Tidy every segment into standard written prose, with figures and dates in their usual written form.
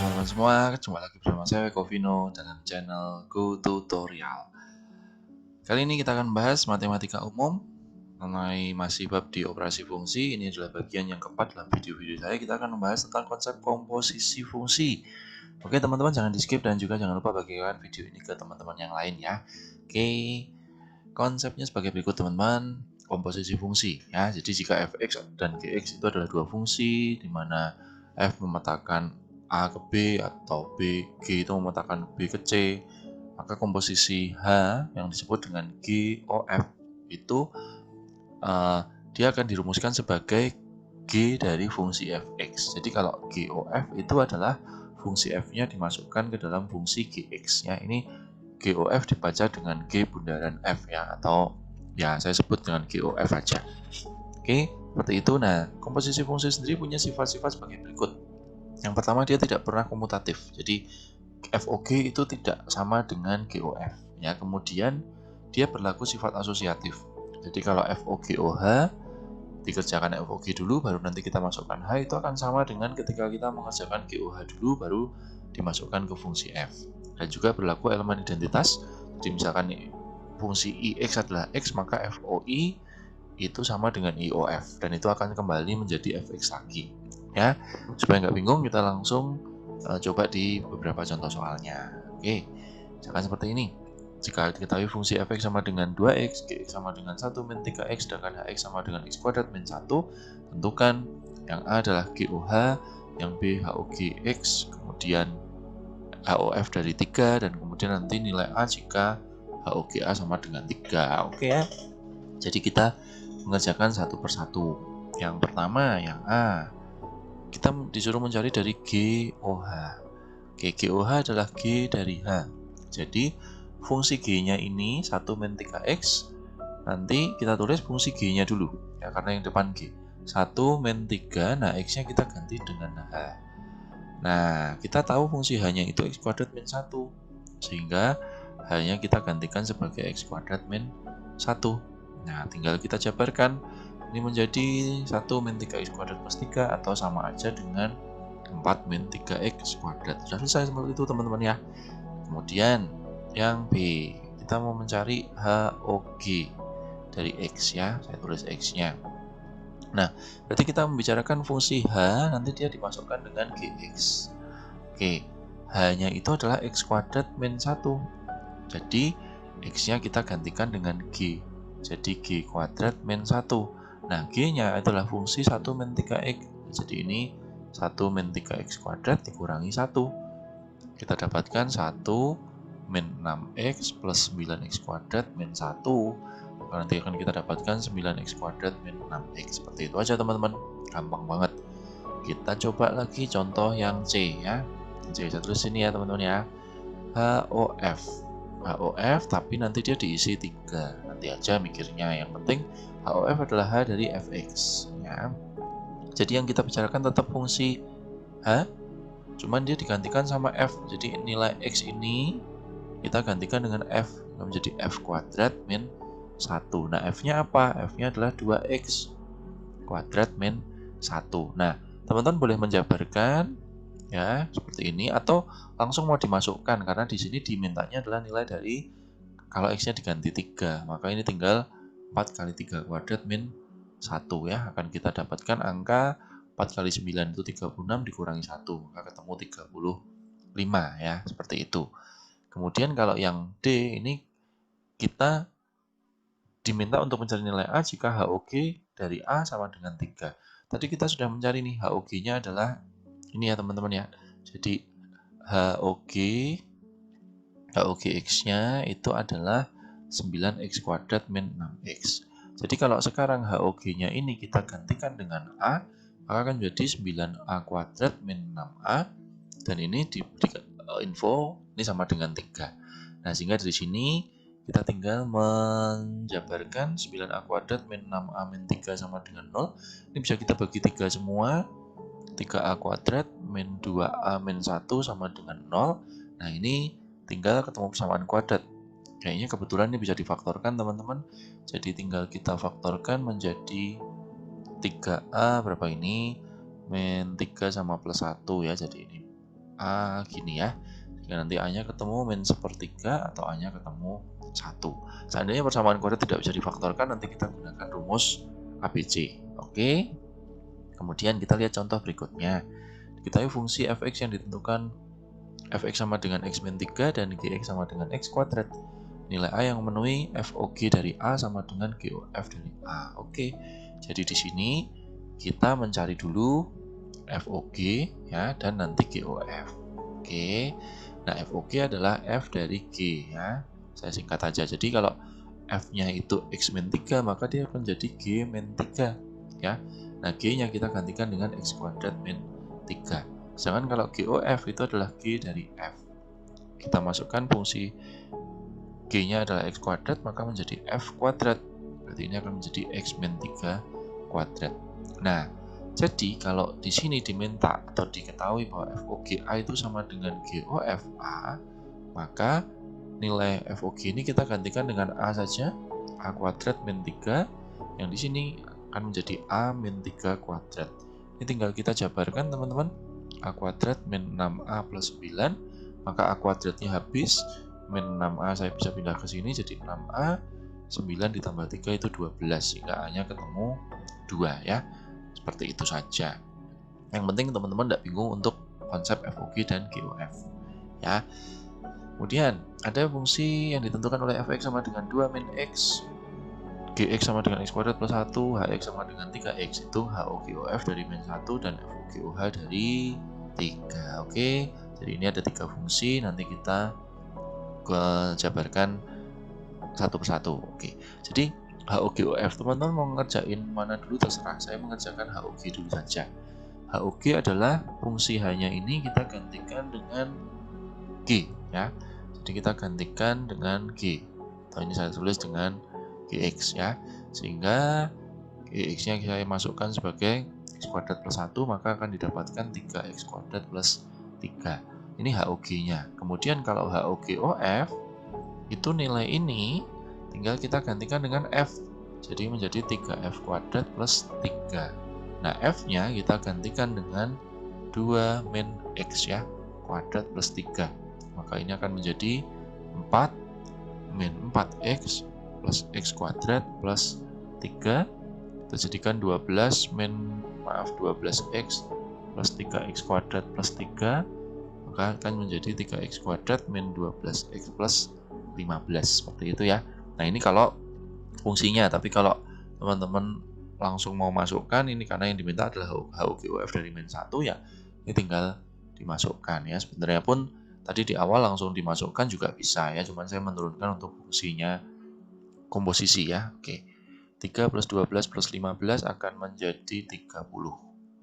teman-teman semua, jumpa lagi bersama saya Kovino dalam channel Go Tutorial. Kali ini kita akan bahas matematika umum mengenai masih bab di operasi fungsi. Ini adalah bagian yang keempat dalam video-video saya. Kita akan membahas tentang konsep komposisi fungsi. Oke teman-teman, jangan di skip dan juga jangan lupa bagikan video ini ke teman-teman yang lain ya. Oke, konsepnya sebagai berikut teman-teman. Komposisi fungsi ya. Jadi jika fx dan gx itu adalah dua fungsi di mana f memetakan A ke B atau B, G itu memetakan B ke C, maka komposisi H yang disebut dengan GOF itu dia akan dirumuskan sebagai G dari fungsi fx. Jadi kalau GOF itu adalah fungsi f-nya dimasukkan ke dalam fungsi gx ya. Ini GOF dibaca dengan G bundaran F ya, atau ya saya sebut dengan GOF aja. Oke, seperti itu. Nah, komposisi fungsi sendiri punya sifat-sifat sebagai berikut. Yang pertama, dia tidak pernah komutatif. Jadi FOG itu tidak sama dengan GOF ya. Kemudian dia berlaku sifat asosiatif. Jadi kalau FOGOH dikerjakan FOG dulu baru nanti kita masukkan H, itu akan sama dengan ketika kita mengerjakan GOH dulu baru dimasukkan ke fungsi F. Dan juga berlaku elemen identitas. Jadi misalkan fungsi IX adalah X, maka FOI itu sama dengan IOF dan itu akan kembali menjadi FX lagi ya. Supaya nggak bingung, kita langsung coba di beberapa contoh soalnya. Oke, misalkan seperti ini. Jika diketahui fungsi fx sama dengan 2x, gx sama dengan 1 min 3x, sedangkan hx sama dengan x kuadrat min 1, tentukan yang A adalah GOH, yang B HOGX, kemudian HOF dari 3, dan kemudian nanti nilai A jika HOGA sama dengan 3. Oke ya. Jadi kita mengerjakan satu persatu. Yang pertama, yang A. Kita disuruh mencari dari GOH. GOH adalah G dari H. Jadi fungsi G-nya ini 1 min 3x. Nanti kita tulis fungsi G-nya dulu ya, karena yang depan G. 1 min 3, nah X-nya kita ganti dengan H. Nah, kita tahu fungsi H-nya itu X kuadrat min 1. Sehingga H-nya kita gantikan sebagai X kuadrat min 1. Nah, tinggal kita jabarkan. Ini menjadi 1 min 3x kuadrat plus 3 atau sama aja dengan 4 min 3x kuadrat. Sudah selesai seperti itu teman-teman ya. Kemudian yang B, kita mau mencari HOG dari X ya. Saya tulis X-nya. Nah, berarti kita membicarakan fungsi H, nanti dia dimasukkan dengan GX. Oke, H-nya itu adalah X kuadrat min 1. Jadi, X-nya kita gantikan dengan G. Jadi, G kuadrat min 1. Nah, G-nya adalah fungsi 1 min 3x. Jadi, ini 1 min 3x kuadrat dikurangi 1. Kita dapatkan 1 min 6x plus 9x kuadrat min 1. Nanti akan kita dapatkan 9x kuadrat min 6x. Seperti itu aja teman-teman. Gampang banget. Kita coba lagi contoh yang C ya. C, saya tulis sini ya teman-teman ya. HOF. HOF tapi nanti dia diisi 3. Nanti aja mikirnya. Yang penting HOF adalah H dari fx ya. Jadi yang kita bicarakan tetap fungsi H, cuman dia digantikan sama F. Jadi nilai X ini kita gantikan dengan F, menjadi F kuadrat min 1. Nah, F-nya apa? F-nya adalah 2X kuadrat min 1. Nah, teman-teman boleh menjabarkan ya, seperti ini, atau langsung mau dimasukkan, karena di sini dimintanya adalah nilai dari, kalau X-nya diganti 3, maka ini tinggal 4 kali 3 kuadrat min 1 ya. Akan kita dapatkan angka 4 kali 9 itu 36 dikurangi 1, maka ketemu 35 ya, seperti itu. Kemudian kalau yang D ini kita diminta untuk mencari nilai A jika HOG dari A sama dengan 3. Tadi kita sudah mencari nih, HOG-nya adalah ini ya teman-teman ya. Jadi HOGX-nya itu adalah 9x kuadrat min 6x. Jadi kalau sekarang HOG-nya ini kita gantikan dengan A, maka akan menjadi 9A kuadrat min 6A. Dan ini di info ini sama dengan 3. Nah, sehingga dari sini kita tinggal menjabarkan 9A kuadrat min 6A min 3 sama dengan 0. Ini bisa kita bagi 3 semua. 3A kuadrat min 2A min 1 sama dengan 0. Nah, ini tinggal ketemu persamaan kuadrat. Kayaknya kebetulan ini bisa difaktorkan teman-teman. Jadi tinggal kita faktorkan menjadi 3A berapa ini? Min 3 sama plus 1 ya. Jadi ini A gini ya. Jika nanti A-nya ketemu min sepertiga atau A-nya ketemu 1. Seandainya persamaan kuadrat tidak bisa difaktorkan, nanti kita gunakan rumus ABC. Oke. Kemudian kita lihat contoh berikutnya. Diketahui fungsi fx yang ditentukan fx sama dengan x min 3 dan gx sama dengan x kuadrat. Nilai A yang memenuhi FOG dari A sama dengan GOF dari A. Oke. Jadi di sini kita mencari dulu FOG ya dan nanti GOF. Oke. Nah, FOG adalah F dari G ya. Saya singkat aja. Jadi kalau F-nya itu X min 3, maka dia akan jadi G min 3 ya. Nah, G-nya kita gantikan dengan X kuadrat min 3. Sedangkan kalau GOF itu adalah G dari F. Kita masukkan fungsi G-nya adalah X kuadrat, maka menjadi F kuadrat. Berarti ini akan menjadi X min 3 kuadrat. Nah, jadi kalau di sini diminta atau diketahui bahwa FOG A itu sama dengan GOF A, maka nilai FOG ini kita gantikan dengan A saja, A kuadrat min 3, yang di sini akan menjadi A min 3 kuadrat. Ini tinggal kita jabarkan teman-teman. A kuadrat min 6A plus 9, maka A kuadratnya habis, min 6A saya bisa pindah ke sini jadi 6A, 9 ditambah 3 itu 12, sehingga A-nya ketemu 2 ya. Seperti itu saja. Yang penting teman-teman tidak bingung untuk konsep FOG dan GOF ya. Kemudian ada fungsi yang ditentukan oleh fx sama dengan 2 min x, gx sama dengan x kuadrat plus 1, hx sama dengan 3x. Itu HOGOF dari min 1 dan FOGOH dari 3. Oke, jadi ini ada 3 fungsi, nanti kita jabarkan satu persatu. Oke, jadi HOGOF teman-teman mau ngerjain mana dulu terserah, saya mengerjakan HOG dulu saja. HOG adalah fungsi H-nya ini kita gantikan dengan G ya. Jadi kita gantikan dengan G, atau ini saya tulis dengan GX ya, sehingga GX-nya saya masukkan sebagai X kuadrat plus 1, maka akan didapatkan 3X kuadrat plus 3. Ini HOG-nya. Kemudian kalau HOGOF itu nilai ini tinggal kita gantikan dengan F, jadi menjadi 3F kuadrat plus 3. Nah, F-nya kita gantikan dengan 2 min X ya, kuadrat plus 3. Maka ini akan menjadi 4 min 4x plus x kuadrat plus 3. Kita jadikan 12x plus 3x kuadrat plus 3. Maka akan menjadi 3x kuadrat min 12x plus 15. Seperti itu ya. Nah, ini kalau fungsinya. Tapi kalau teman-teman langsung mau masukkan, ini karena yang diminta adalah HOGOF dari min 1 ya, ini tinggal dimasukkan ya. Sebenarnya pun tadi di awal langsung dimasukkan juga bisa ya, cuman saya menurunkan untuk fungsinya komposisi ya. Oke, 3 plus 12 plus 15 akan menjadi 30.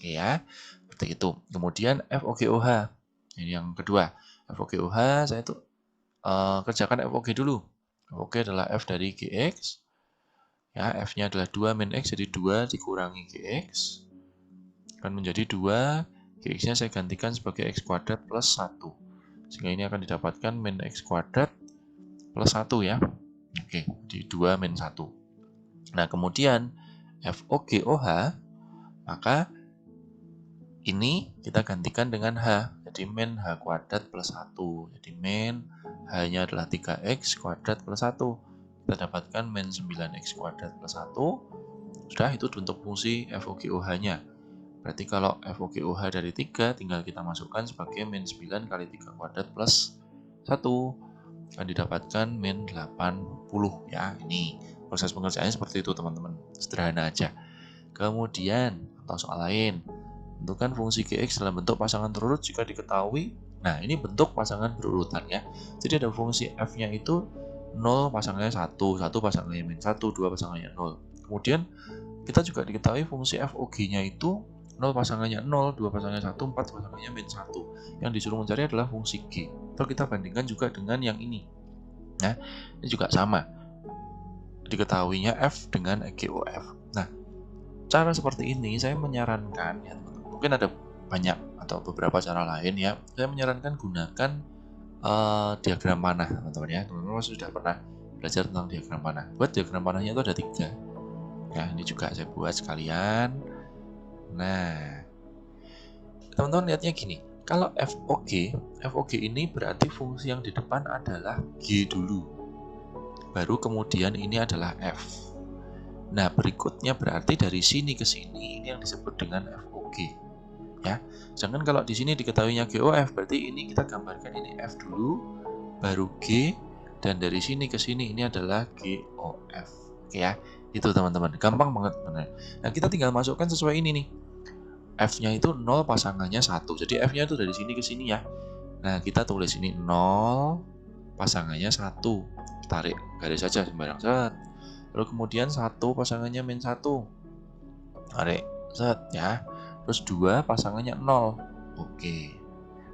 Oke ya, seperti itu. Kemudian FOGOH, ini yang kedua. FOGOH saya itu kerjakan FOG dulu. FOG adalah F dari GX ya, F-nya adalah 2 min X, jadi 2 dikurangi GX akan menjadi 2. GX-nya saya gantikan sebagai X kuadrat plus 1, sehingga ini akan didapatkan min X kuadrat plus 1 ya. Oke, di 2 min 1. Nah, kemudian FOGOH, maka ini kita gantikan dengan H, jadi min H kuadrat plus 1. Jadi min H-nya adalah 3X kuadrat plus 1. Kita dapatkan min 9X kuadrat plus 1. Sudah, itu bentuk fungsi FOGOH-nya. Berarti kalau FOGOH dari 3 tinggal kita masukkan sebagai min 9 kali 3 kuadrat plus 1. Akan didapatkan min 80 ya. Ini proses pengerjaannya seperti itu teman-teman. Sederhana aja. Kemudian atau soal lain, tentukan fungsi GX dalam bentuk pasangan terurut jika diketahui. Nah, ini bentuk pasangan berurutan ya. Jadi ada fungsi F-nya itu 0 pasangannya 1, 1 pasangannya min 1, 2 pasangannya 0. Kemudian kita juga diketahui fungsi FOG-nya itu 0 pasangannya 0, 2 pasangannya 1, 4 pasangannya min 1. Yang disuruh mencari adalah fungsi G. Atau kita bandingkan juga dengan yang ini. Nah, ini juga sama. Diketahuinya F dengan GOF. Nah, cara seperti ini saya menyarankan ya teman-teman. Mungkin ada banyak atau beberapa cara lain ya. Saya menyarankan gunakan diagram panah teman-teman ya. Teman-teman sudah pernah belajar tentang diagram panah. Buat diagram panahnya itu ada 3. Ya, ini juga saya buat sekalian. Nah, teman-teman lihatnya gini. Kalau FOG ini berarti fungsi yang di depan adalah G dulu. Baru kemudian ini adalah F. Nah, berikutnya berarti dari sini ke sini ini yang disebut dengan FOG. Ya. Sedangkan kalau di sini diketahuinya GOF, berarti ini kita gambarkan ini F dulu, baru G, dan dari sini ke sini ini adalah GOF. Oke ya. Itu teman-teman. Gampang banget benar. Nah, kita tinggal masukkan sesuai ini nih. F-nya itu 0, pasangannya 1. Jadi F-nya itu dari sini ke sini ya. Nah, kita tulis ini 0, pasangannya 1. Tarik garis saja sembarang set. Lalu kemudian 1, pasangannya min 1. Tarik set ya. Terus 2, pasangannya 0. Oke.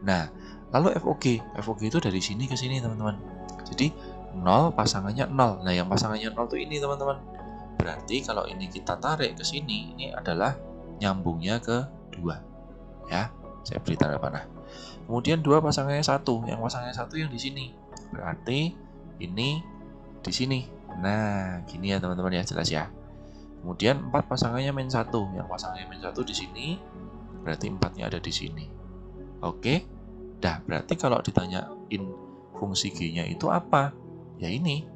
Nah, lalu FOG itu dari sini ke sini teman-teman. Jadi 0, pasangannya 0. Nah, yang pasangannya 0 itu ini teman-teman. Berarti kalau ini kita tarik ke sini, ini adalah nyambungnya ke 2 ya, saya beri tanda panah. Kemudian 2 pasangannya 1, yang pasangannya 1 yang di sini, berarti ini di sini. Nah, gini ya teman-teman ya, jelas ya. Kemudian 4 pasangannya min 1, yang pasangannya min 1 di sini, berarti 4-nya ada di sini. Oke, dah berarti kalau ditanyain fungsi G-nya itu apa? Ya ini,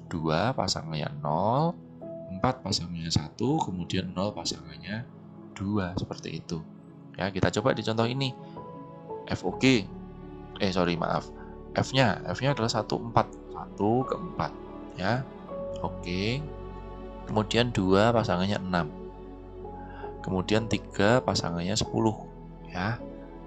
2 pasangannya 0, 4 pasangannya 1, kemudian 0 pasangannya 2, seperti itu. Ya, kita coba di contoh ini. FOG. F-nya adalah 1, 4. 1 ke 4, ya. Oke. Kemudian 2 pasangannya 6. Kemudian 3 pasangannya 10, ya.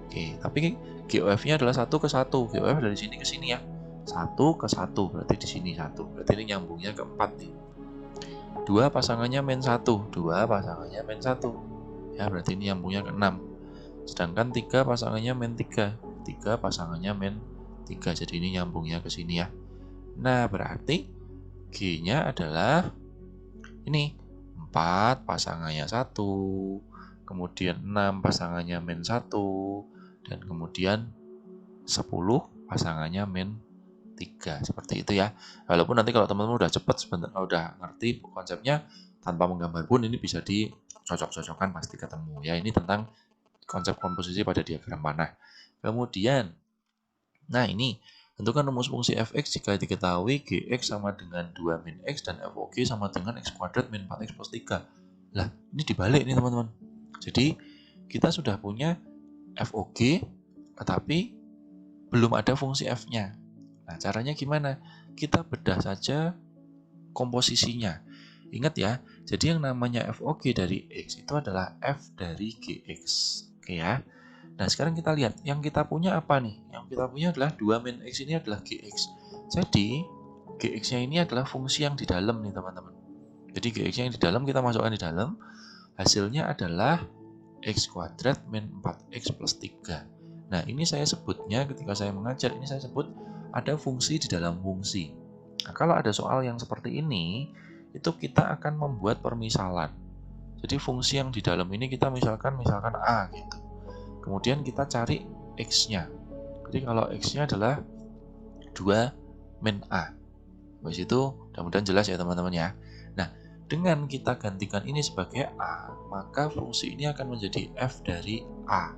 Oke, tapi GOF-nya adalah 1 ke 1. GOF dari sini ke sini ya. 1 ke 1, berarti di sini 1. Berarti ini nyambungnya ke 4 nih. 2 pasangannya min 1, 2 pasangannya min 1. Ya, berarti ini nyambungnya ke 6. Sedangkan 3 pasangannya min 3, 3 pasangannya min 3. Jadi ini nyambungnya ke sini ya. Nah, berarti G-nya adalah ini 4 pasangannya 1, kemudian 6 pasangannya min 1, dan kemudian 10 pasangannya min 3. Seperti itu ya. Walaupun nanti kalau teman-teman udah cepet sebentar, udah ngerti konsepnya, tanpa menggambar pun ini bisa dicocok-cocokkan, pasti ketemu ya. Ini tentang konsep komposisi pada diagram panah. Kemudian, nah ini tentukan rumus fungsi fx jika diketahui gx sama dengan 2 min x dan fog sama dengan x kuadrat min 4x plus 3. Lah, ini dibalik nih teman-teman. Jadi kita sudah punya fog, tetapi belum ada fungsi f-nya. Nah, caranya gimana? Kita bedah saja komposisinya. Ingat ya, jadi yang namanya FOG dari X itu adalah F dari GX. Oke ya. Nah, sekarang kita lihat, yang kita punya apa nih? Yang kita punya adalah 2 min X ini adalah GX. Jadi, GX-nya ini adalah fungsi yang di dalam nih teman-teman. Jadi, GX-nya yang di dalam kita masukkan di dalam. Hasilnya adalah X kuadrat min 4X plus 3. Nah, ini saya sebutnya ketika saya mengajar, ini saya sebut ada fungsi di dalam fungsi. Nah, kalau ada soal yang seperti ini, itu kita akan membuat permisalan. Jadi fungsi yang di dalam ini kita misalkan A gitu. Kemudian kita cari X-nya. Jadi kalau X-nya adalah 2 min A. Habis itu mudah-mudahan jelas ya teman-teman ya. Nah, dengan kita gantikan ini sebagai A, maka fungsi ini akan menjadi F dari A.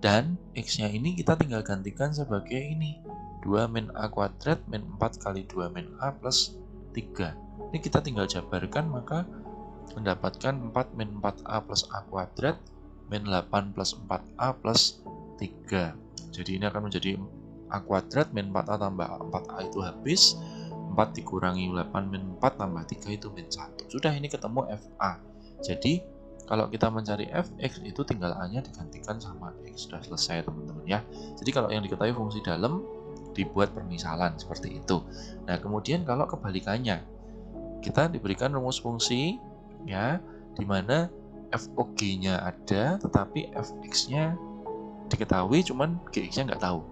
Dan X-nya ini kita tinggal gantikan sebagai ini. 2 min A kuadrat min 4 kali 2 min A plus 3. Ini kita tinggal jabarkan, maka mendapatkan 4 min 4A plus A kuadrat min 8 plus 4A plus 3. Jadi ini akan menjadi A kuadrat min 4A tambah 4A itu habis. 4 dikurangi 8 min 4 tambah 3 itu min 1. Sudah, ini ketemu FA. Jadi kalau kita mencari fx itu tinggal A-nya digantikan sama X. Sudah selesai teman-teman ya. Jadi kalau yang diketahui fungsi dalam, dibuat permisalan seperti itu. Nah, kemudian kalau kebalikannya, kita diberikan rumus fungsi ya, di mana FOG-nya ada tetapi fx-nya diketahui cuman gx-nya nggak tahu.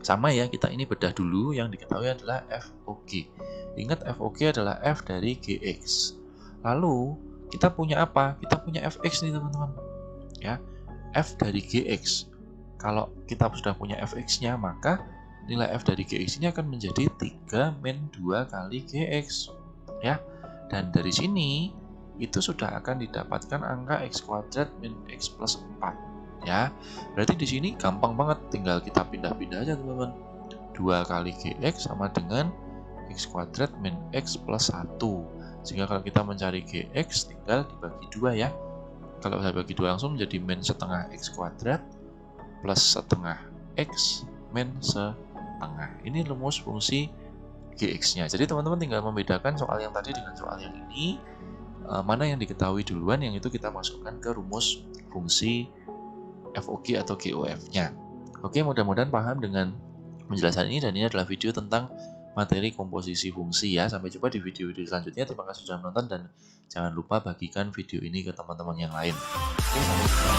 Sama ya, kita ini bedah dulu, yang diketahui adalah FOG. Ingat, FOG adalah F dari gx. Lalu kita punya apa? Kita punya fx nih teman-teman. Ya, F dari gx. Kalau kita sudah punya fx-nya, maka nilai F dari GX ini akan menjadi 3 min 2 kali GX. Ya. Dan dari sini, itu sudah akan didapatkan angka X kuadrat min X plus 4. Ya, berarti di sini gampang banget, tinggal kita pindah-pindah aja teman-teman. 2 kali gx sama dengan x kuadrat min x plus 1. Sehingga kalau kita mencari gx tinggal dibagi 2 ya. Kalau saya bagi 2 langsung menjadi min setengah x kuadrat plus setengah x min setengah. Ini rumus fungsi gx-nya. Jadi teman-teman tinggal membedakan soal yang tadi dengan soal yang ini. Mana yang diketahui duluan, yang itu kita masukkan ke rumus fungsi FOG atau GOF-nya. Oke, mudah-mudahan paham dengan penjelasan ini, dan ini adalah video tentang materi komposisi fungsi ya. Sampai jumpa di video-video selanjutnya. Terima kasih sudah menonton dan jangan lupa bagikan video ini ke teman-teman yang lain. Oke, sampai jumpa.